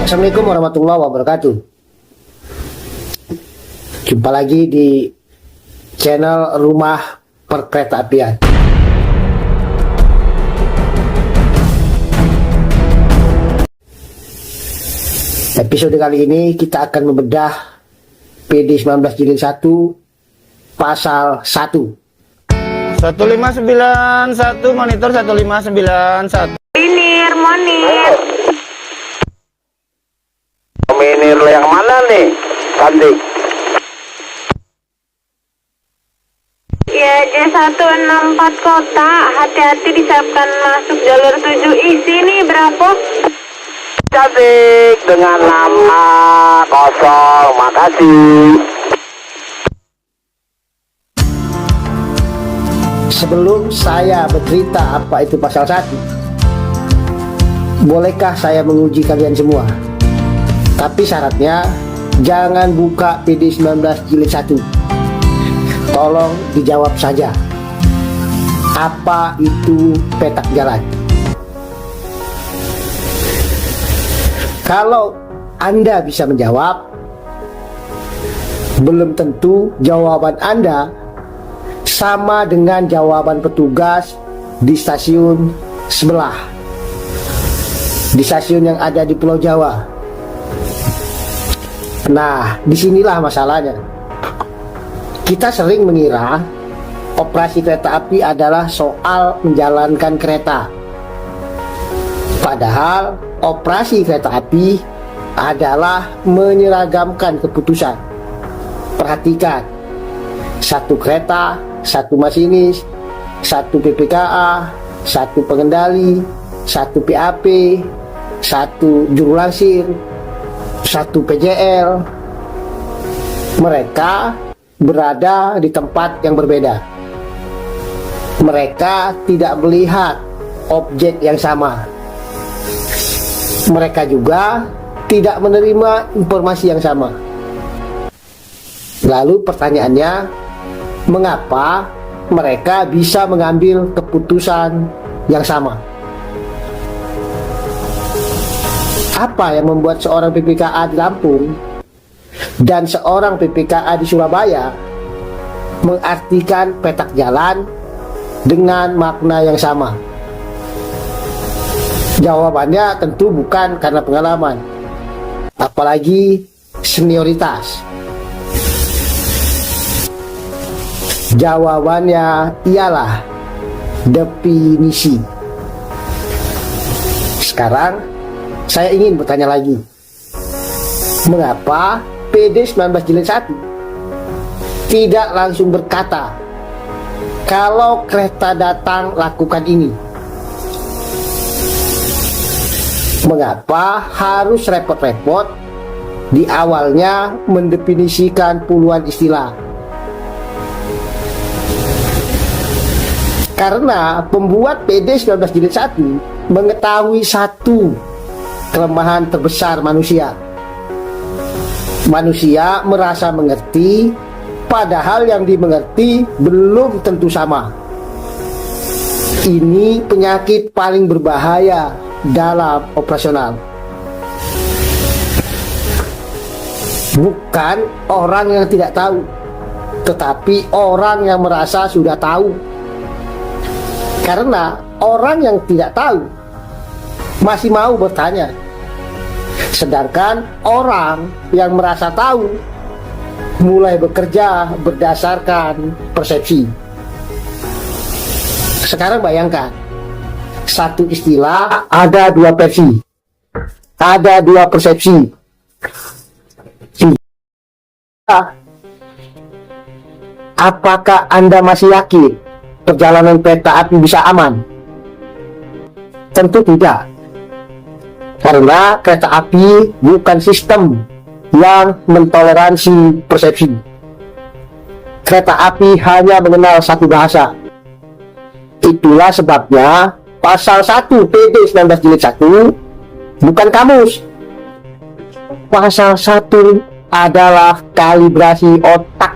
Assalamualaikum warahmatullahi wabarakatuh. Jumpa lagi di channel Rumah Perkeretaapian. Episode kali ini kita akan membedah PD 19 Jilid 1 Pasal 1. 1591 monitor 1591. Monir. Minir yang mana nih, Cantik? Ya, J164 kota. Hati-hati disiapkan masuk jalur 7 isi nih, berapa? Cantik dengan nama kosong, makasih. Sebelum saya bercerita apa itu pasal 1, bolehkah saya menguji kalian semua? Tapi syaratnya jangan buka PD 19 Jilid 1. Tolong dijawab saja. Apa itu petak jalan? Kalau Anda bisa menjawab, belum tentu jawaban Anda sama dengan jawaban petugas di stasiun sebelah, di stasiun yang ada di Pulau Jawa. Nah, disinilah masalahnya. Kita sering mengira operasi kereta api adalah soal menjalankan kereta. Padahal operasi kereta api adalah menyeragamkan keputusan. Perhatikan, satu kereta, satu masinis, satu PPKA, satu pengendali, satu PAP, satu juru lansir, satu PJL. Mereka berada di tempat yang berbeda. Mereka tidak melihat objek yang sama. Mereka juga tidak menerima informasi yang sama. Lalu pertanyaannya, mengapa mereka bisa mengambil keputusan yang sama? Apa yang membuat seorang PPKA di Lampung dan seorang PPKA di Surabaya mengartikan petak jalan dengan makna yang sama? Jawabannya tentu bukan karena pengalaman, apalagi senioritas. Jawabannya ialah definisi. Sekarang saya ingin bertanya lagi, mengapa PD 19 Jilid 1 tidak langsung berkata, kalau kereta datang lakukan ini? Mengapa harus repot-repot di awalnya mendefinisikan puluhan istilah? Karena pembuat PD 19 Jilid 1 mengetahui satu kelemahan terbesar manusia. Manusia merasa mengerti, padahal yang dimengerti belum tentu sama. Ini penyakit paling berbahaya dalam operasional. Bukan orang yang tidak tahu, tetapi orang yang merasa sudah tahu. Karena orang yang tidak tahu masih mau bertanya, sedangkan orang yang merasa tahu mulai bekerja berdasarkan persepsi. Sekarang bayangkan, satu istilah ada dua versi, ada dua persepsi. Apakah Anda masih yakin perjalanan kereta api bisa aman? Tentu tidak. Karena kereta api bukan sistem yang mentoleransi persepsi. Kereta api hanya mengenal satu bahasa. Itulah sebabnya pasal 1 PD 19 Jilid 1 bukan kamus. Pasal 1 adalah kalibrasi otak.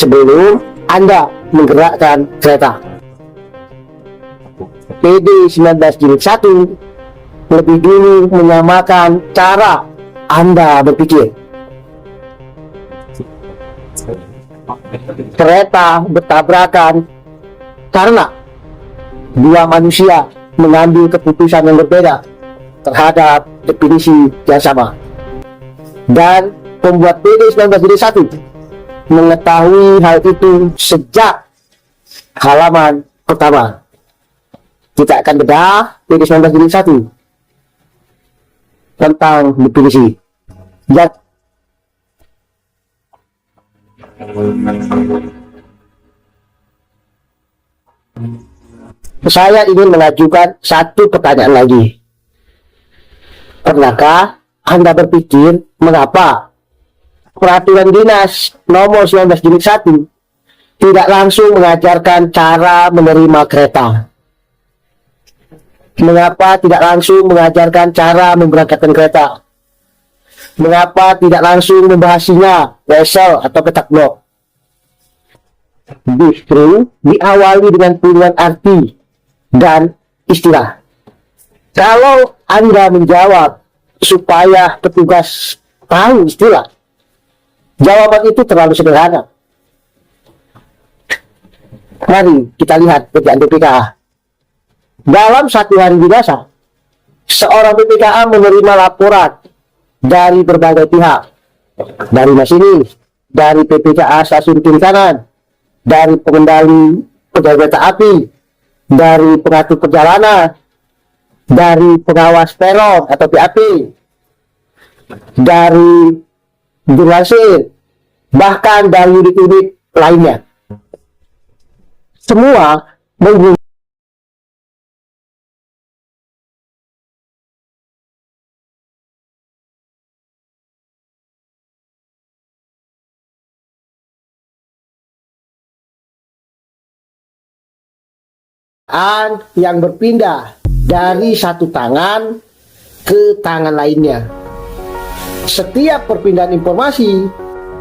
sebelum Anda menggerakkan kereta. PD 19 Jilid 1 lebih dulu menyamakan cara Anda berpikir. Kereta bertabrakan karena dua manusia mengambil keputusan yang berbeda terhadap definisi yang sama. Dan pembuat PD 19 Jilid 1 mengetahui hal itu sejak halaman pertama. Kita akan bedah PD 19 Jilid 1 tentang definisi. Saya ingin mengajukan satu pertanyaan lagi. Pernahkah Anda berpikir mengapa Peraturan Dinas Nomor 19 Jilid 1 tidak langsung mengajarkan cara menerima kereta? Mengapa tidak langsung mengajarkan cara memberangkatkan kereta? Mengapa tidak langsung membahasinya wesel atau petak blok? Justru diawali dengan pilihan arti dan istilah. Kalau Anda menjawab supaya petugas tahu istilah, jawaban itu terlalu sederhana. Mari kita lihat kerjaan PPKA. Dalam satu hari biasa, seorang PPKA menerima laporan dari berbagai pihak, dari masinis, dari PPKA stasiun kiri kanan, dari pengendali penjaga kereta api, dari pengatur perjalanan, dari pengawas peron atau PAP, dari jurnalis, bahkan dari unit-unit lainnya. Semua menggunakan yang berpindah dari satu tangan ke tangan lainnya. Setiap perpindahan informasi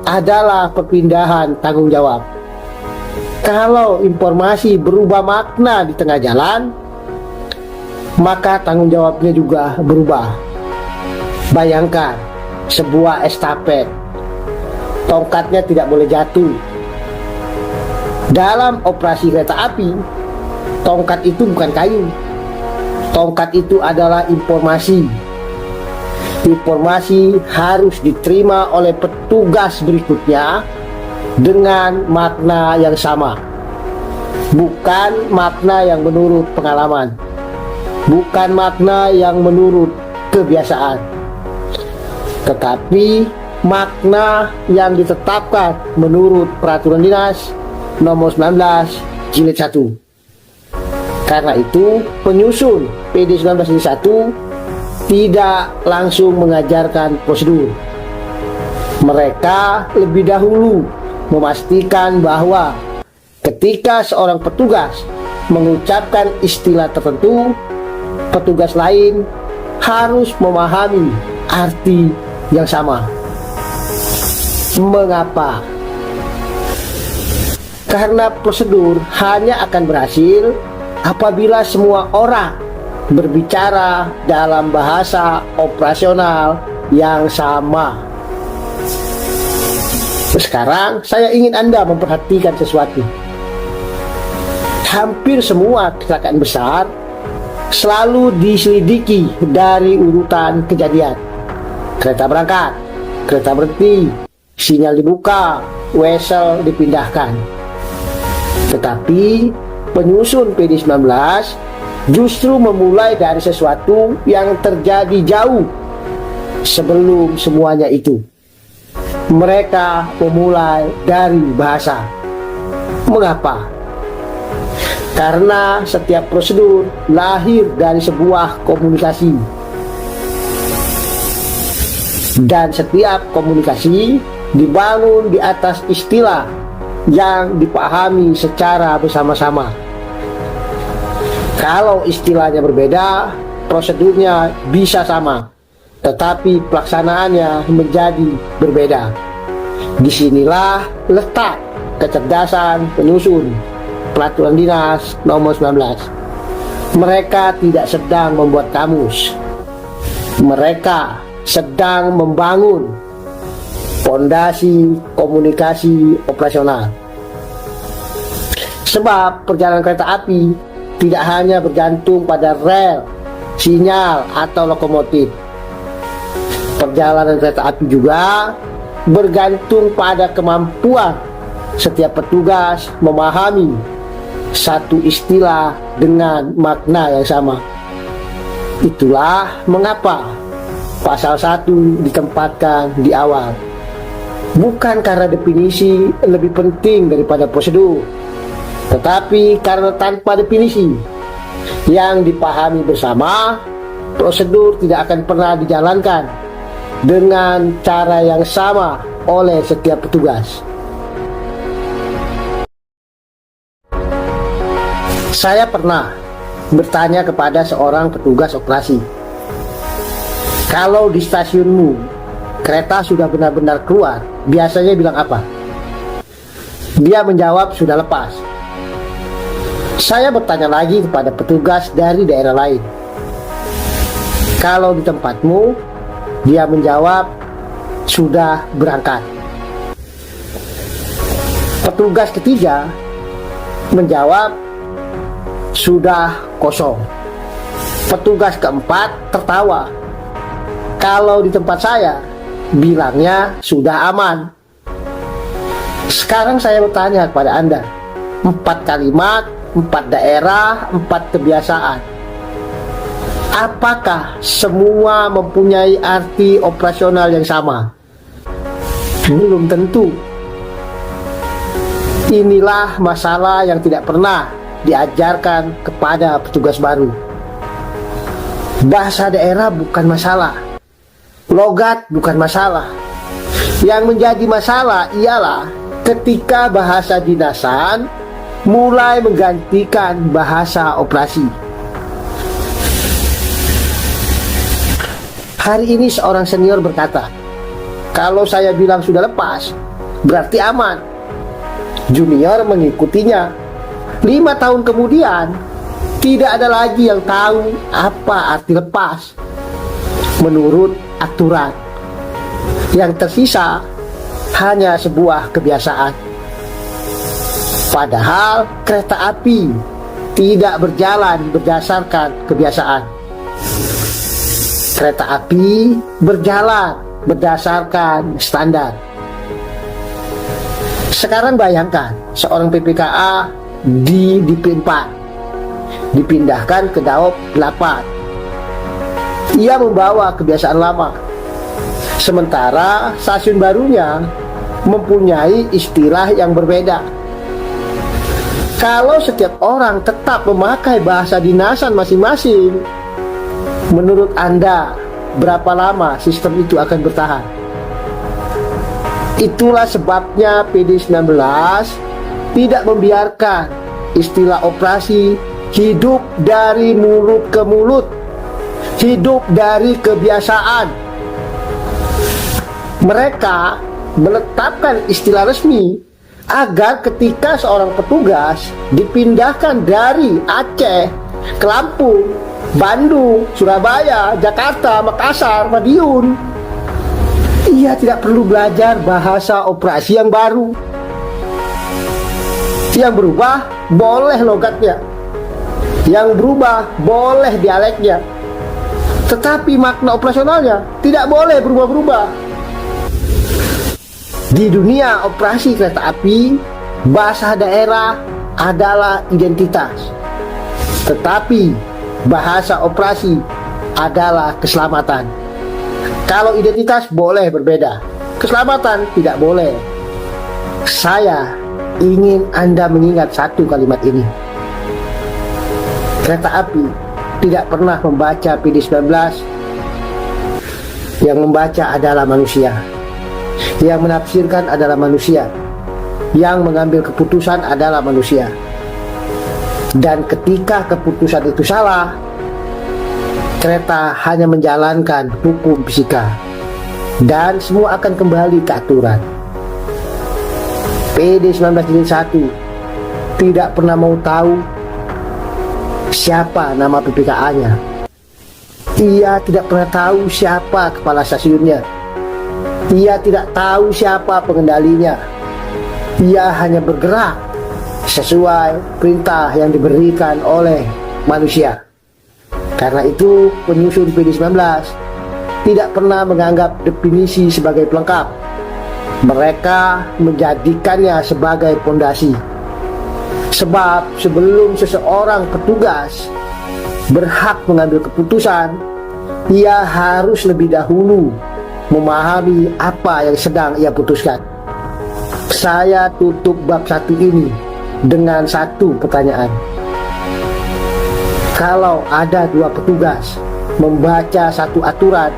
adalah perpindahan tanggung jawab. Kalau informasi berubah makna di tengah jalan, maka tanggung jawabnya juga berubah. Bayangkan sebuah estafet, tongkatnya tidak boleh jatuh. Dalam operasi kereta api, tongkat itu bukan kayu. Tongkat itu adalah informasi. Informasi harus diterima oleh petugas berikutnya dengan makna yang sama. Bukan makna yang menurut pengalaman. Bukan makna yang menurut kebiasaan. Tetapi makna yang ditetapkan menurut Peraturan Dinas Nomor 19 Jilid 1. Karena itu, penyusun PD 19 Jilid 1 tidak langsung mengajarkan prosedur. Mereka lebih dahulu memastikan bahwa ketika seorang petugas mengucapkan istilah tertentu, petugas lain harus memahami arti yang sama. Mengapa? Karena prosedur hanya akan berhasil apabila semua orang berbicara dalam bahasa operasional yang sama. Sekarang saya ingin Anda memperhatikan sesuatu. Hampir semua kecelakaan besar selalu diselidiki dari urutan kejadian. Kereta berangkat, kereta berhenti, sinyal dibuka, wesel dipindahkan. Tetapi penyusun PD 19 justru memulai dari sesuatu yang terjadi jauh sebelum semuanya itu. Mereka memulai dari bahasa. Mengapa? Karena setiap prosedur lahir dari sebuah komunikasi. Dan setiap komunikasi dibangun di atas istilah yang dipahami secara bersama-sama. Kalau istilahnya berbeda, prosedurnya bisa sama, tetapi pelaksanaannya menjadi berbeda. Disinilah letak kecerdasan penyusun Peraturan Dinas Nomor 19. Mereka tidak sedang membuat kamus. Mereka sedang membangun fondasi komunikasi operasional. Sebab perjalanan kereta api tidak hanya bergantung pada rel, sinyal, atau lokomotif. Perjalanan kereta api juga bergantung pada kemampuan setiap petugas memahami satu istilah dengan makna yang sama. Itulah mengapa pasal 1 ditempatkan di awal. Bukan karena definisi lebih penting daripada prosedur, tetapi karena tanpa definisi yang dipahami bersama, prosedur tidak akan pernah dijalankan dengan cara yang sama oleh setiap petugas. Saya pernah bertanya kepada seorang petugas operasi, kalau di stasiunmu kereta sudah benar-benar keluar, biasanya bilang apa? Dia menjawab sudah lepas. Saya bertanya lagi kepada petugas dari daerah lain, kalau di tempatmu, dia menjawab sudah berangkat. Petugas ketiga menjawab sudah kosong. Petugas keempat tertawa. Kalau di tempat saya, bilangnya sudah aman. Sekarang saya bertanya kepada Anda, 4 kalimat, 4 daerah, 4 kebiasaan. Apakah semua mempunyai arti operasional yang sama? Belum tentu. Inilah masalah yang tidak pernah diajarkan kepada petugas baru. Bahasa daerah bukan masalah, logat bukan masalah. Yang menjadi masalah ialah ketika bahasa dinasan mulai menggantikan bahasa operasi. Hari ini seorang senior berkata, kalau saya bilang sudah lepas, berarti aman. Junior mengikutinya. 5 tahun kemudian, tidak ada lagi yang tahu apa arti lepas menurut aturan. Yang tersisa hanya sebuah kebiasaan. Padahal kereta api tidak berjalan berdasarkan kebiasaan. Kereta api berjalan berdasarkan standar. Sekarang bayangkan seorang PPKA di DP 4 dipindahkan ke Daop 8. Ia membawa kebiasaan lama, sementara stasiun barunya mempunyai istilah yang berbeda. Kalau setiap orang tetap memakai bahasa dinasan masing-masing, menurut Anda berapa lama sistem itu akan bertahan? Itulah sebabnya PD19 tidak membiarkan istilah operasi hidup dari mulut ke mulut, hidup dari kebiasaan. Mereka menetapkan istilah resmi agar ketika seorang petugas dipindahkan dari Aceh ke Lampung, Bandung, Surabaya, Jakarta, Makassar, Madiun, ia tidak perlu belajar bahasa operasi yang baru. Yang berubah boleh logatnya, yang berubah boleh dialeknya, tetapi makna operasionalnya tidak boleh berubah-berubah. Di dunia operasi kereta api, bahasa daerah adalah identitas, tetapi bahasa operasi adalah keselamatan. Kalau identitas boleh berbeda, keselamatan tidak boleh. Saya ingin Anda mengingat satu kalimat ini. Kereta api tidak pernah membaca PD19. Yang membaca adalah manusia, yang menafsirkan adalah manusia, yang mengambil keputusan adalah manusia. Dan ketika keputusan itu salah, kereta hanya menjalankan hukum fisika, dan semua akan kembali ke aturan. PD 19 Jilid 1 tidak pernah mau tahu siapa nama PPKA-nya. Ia tidak pernah tahu siapa kepala stasiunnya. Ia tidak tahu siapa pengendalinya. Ia hanya bergerak sesuai perintah yang diberikan oleh manusia. Karena itu penyusun PD 19 tidak pernah menganggap definisi sebagai pelengkap. Mereka menjadikannya sebagai pondasi. Sebab sebelum seseorang petugas berhak mengambil keputusan, ia harus lebih dahulu memahami apa yang sedang ia putuskan. Saya tutup bab 1 ini dengan satu pertanyaan. Kalau ada dua petugas membaca satu aturan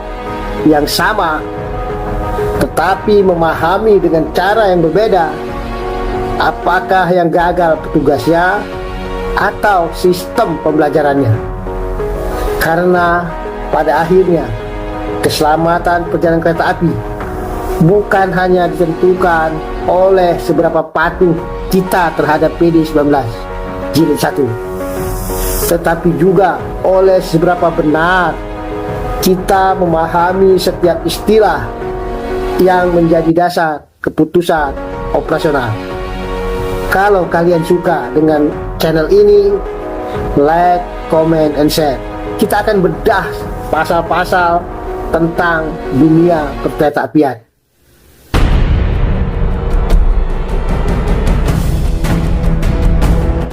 yang sama tetapi memahami dengan cara yang berbeda, apakah yang gagal petugasnya atau sistem pembelajarannya? Karena pada akhirnya keselamatan perjalanan kereta api bukan hanya ditentukan oleh seberapa patuh kita terhadap PD 19 Jilid 1, tetapi juga oleh seberapa benar kita memahami setiap istilah yang menjadi dasar keputusan operasional. Kalau kalian suka dengan channel ini, like, comment, and share. Kita akan bedah pasal-pasal tentang dunia perkereta apian.